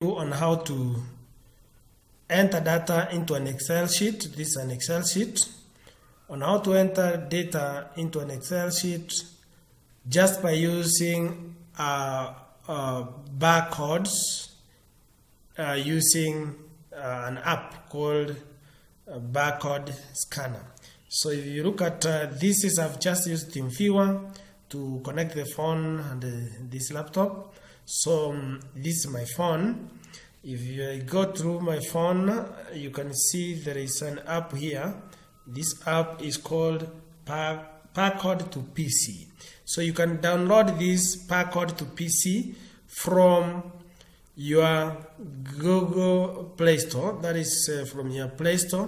On how to enter data into an Excel sheet. This is an Excel sheet. On how to enter data into an Excel sheet just by using barcodes, using an app called Barcode Scanner. So if you look at this, I've just used TeamViewer to connect the phone and this laptop. So this is my phone. If you go through my phone, you can see there is an app here. This app is called Barcode to PC. So you can download this Barcode to PC from your Google Play Store. That is from your Play Store.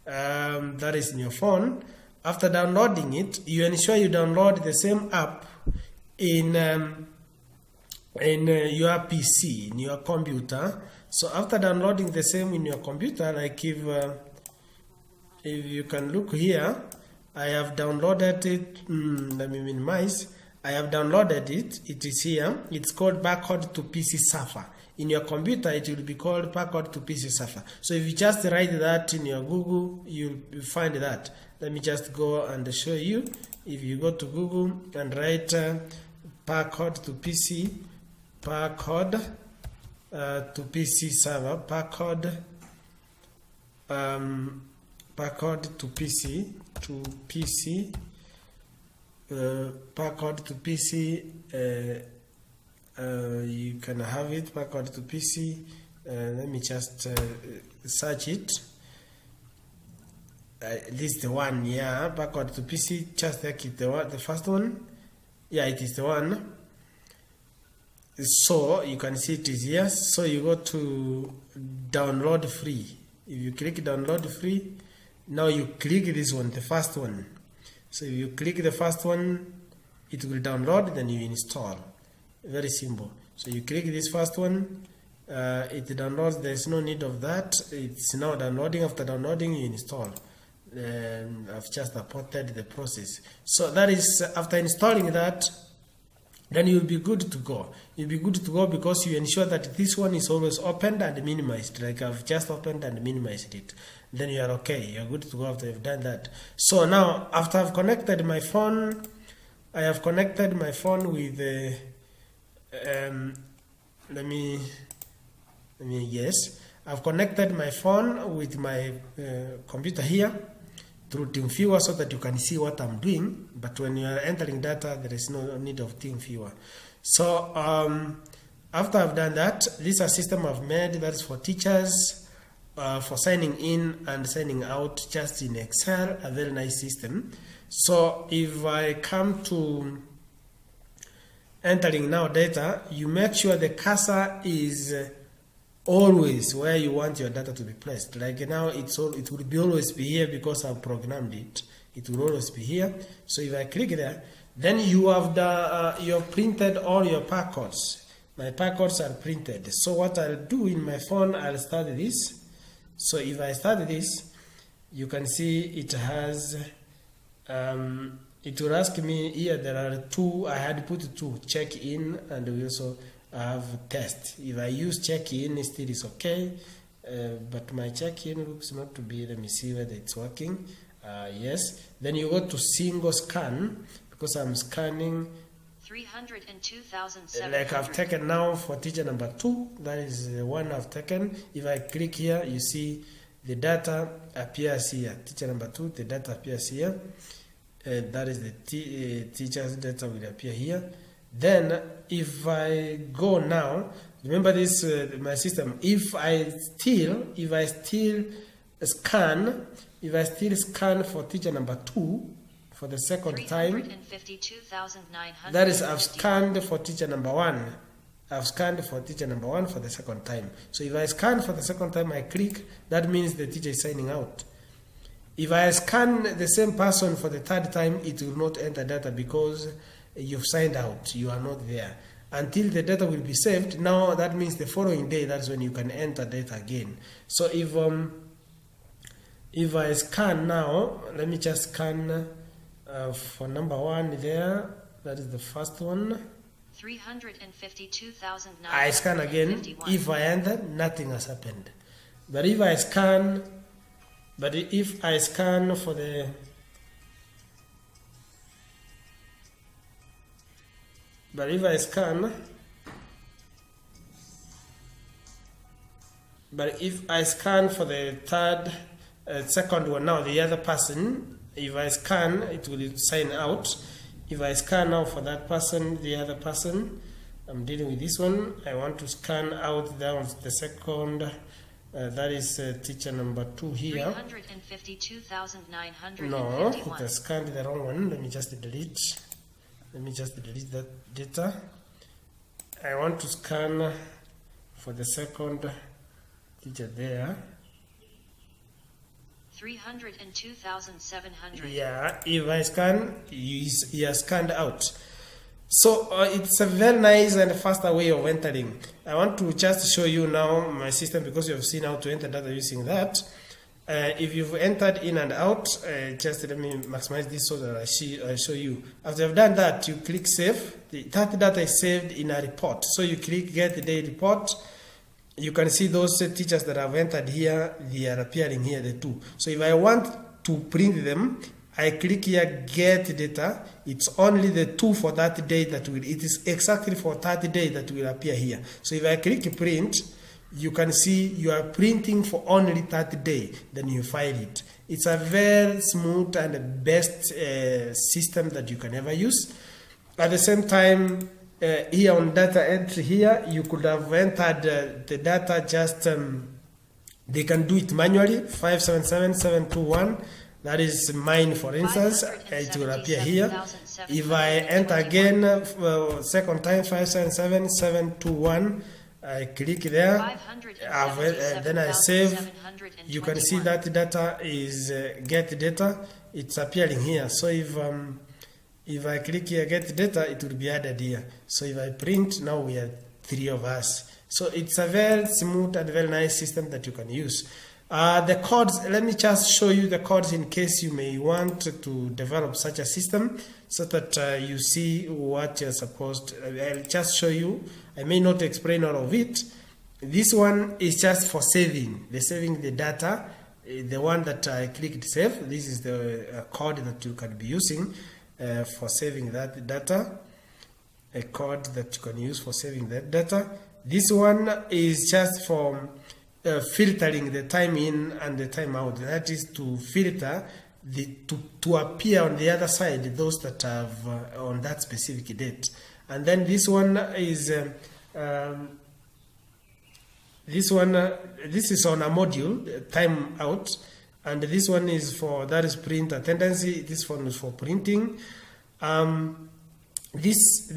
That is in your phone. After downloading it, you ensure you download the same app in your PC, in your computer. So after downloading the same in your computer, like if you can look here, I have downloaded it. Let me minimize. I have downloaded it. It is here. It's called Barcode to PC Surfer. In your computer, it will be called Barcode to PC Surfer. So if you just write that in your Google, you'll find that. Let me just go and show you. If you go to Google and write Barcode to PC, Barcode to PC server, Barcode to PC, Barcode to PC. You can have it, Barcode to PC. Let me just search it. This is the one, yeah. Barcode to PC. Just like it, the first one. Yeah, it is the one. So you can see it is here. So you go to download free. If you click download free, now you click this one, the first one. So if you click the first one, it will download, then you install. Very simple. So you click this first one, it downloads. There's no need of that. It's now downloading. After downloading, you install. I've just reported the process. So that is after installing that, then you'll be good to go. You'll be good to go because you ensure that this one is always opened and minimized. Like I've just opened and minimized it. Then you are okay. You're good to go after you've done that. So now, after I've connected my phone, I have connected my phone with I've connected my phone with my computer here through TeamViewer so that you can see what I'm doing. But when you are entering data, there is no need of TeamViewer. So after I've done that, this is a system I've made that is for teachers, for signing in and signing out just in Excel, a very nice system. So if I come to entering now data, you make sure the cursor is always where you want your data to be placed. Like now, it will be always be here because I've programmed it. It will always be here. So if I click there, then you have you have printed all your barcodes. My barcodes are printed. So what I'll do in my phone, I'll start this. So if I start this, you can see it has. It will ask me here. There are two. I had put two: check in, and we also have test. If I use check in, still is okay. But my check in looks not to be. Let me see whether it's working. Yes. Then you go to single scan because I'm scanning 302,700. like I've taken now for teacher number 2. That is the one I've taken. If I click here, you see the data appears here. Teacher number 2, the data appears here. That is the teacher's data will appear here. Then if I go now, remember this my system. If I still scan for teacher number 2 for the second time, that is I've scanned for teacher number 1. I've scanned for teacher number 1 for the second time. So if I scan for the second time, I click, that means the teacher is signing out. If I scan the same person for the third time, it will not enter data because you've signed out. You are not there. Until the data will be saved, now that means the following day, that's when you can enter data again. So if I scan now, let me just scan for number 1 there. That is the first one. 352,951. I scan again. If I enter, nothing has happened. But if I scan, for the for the second one now, the other person, if I scan, it will sign out. If I scan now for that person, the other person, I'm dealing with this one. I want to scan out down the second. That is teacher number 2 here. 352,951. No, it has scanned the wrong one. Let me just delete that data. I want to scan for the second teacher there. 302,700. Yeah, if I scan, he has scanned out. So it's a very nice and faster way of entering. I want to just show you now my system, because you have seen how to enter data using that. If you've entered in and out, just let me maximize this so that I show you. After I've done that, you click save. That data is saved in a report. So you click get the day report. You can see those teachers that have entered here, they are appearing here, the 2. So if I want to print them, I click here get data. It's only the 2 for that day that will, it is exactly for that day that will appear here. So if I click print, you can see you are printing for only that day, then you file it. It's a very smooth and best system that you can ever use. At the same time, here on data entry here, you could have entered the data just, they can do it manually, 577721. That is mine, for instance. It will appear here. If I enter again, second time, 577721, I click there, then I save. You can see that data is get data. It's appearing here. So if I click here get data, it will be added here. So if I print, now we have 3 of us. So it's a very smooth and very nice system that you can use. The codes, let me just show you the codes in case you may want to develop such a system, so that you see what you're supposed to. I'll just show you. I may not explain all of it. This one is just for saving the data. The one that I clicked save, this is the code that you can be using for saving that data. A code that you can use for saving that data. This one is just for filtering the time in and the time out. That is to filter to appear on the other side, those that have on that specific date. And then this one is this is on a module, time out, and this one is for, that is print attendance. This one is for printing. This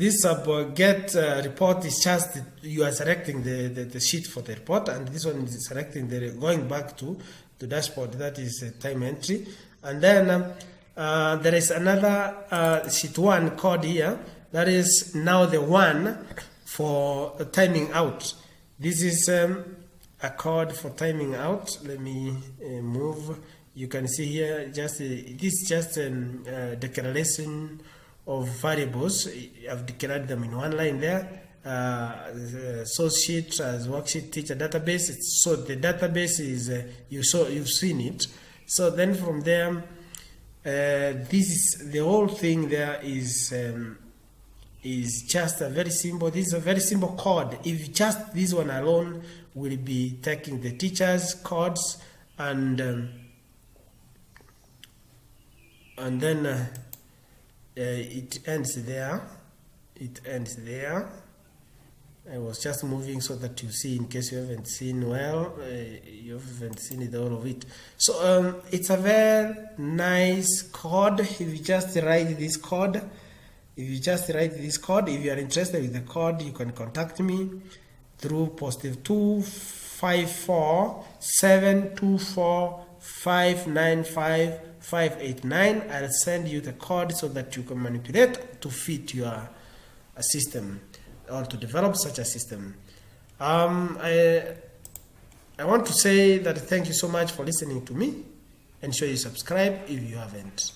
get report is just you are selecting the sheet for the report, and this one is selecting the going back to the dashboard. That is time entry. And then there is another sheet 1 code here. That is now the one for timing out. This is a code for timing out. Let me move. You can see here this is just a declaration of variables. I've declared them in one line there. Source sheet as worksheet teacher database. So the database is you've seen it. So then from there, this is the whole thing. There is just a very simple. This is a very simple code. If just this one alone will be taking the teachers' codes and then. It ends there. It ends there. I was just moving so that you see, in case you haven't seen well, you haven't seen it, all of it. So it's a very nice code. If you just write this code, if you are interested with the code, you can contact me through positive 254 724 595 589. I'll send you the code so that you can manipulate to fit your system or to develop such a system. I want to say that thank you so much for listening to me. Ensure you subscribe if you haven't.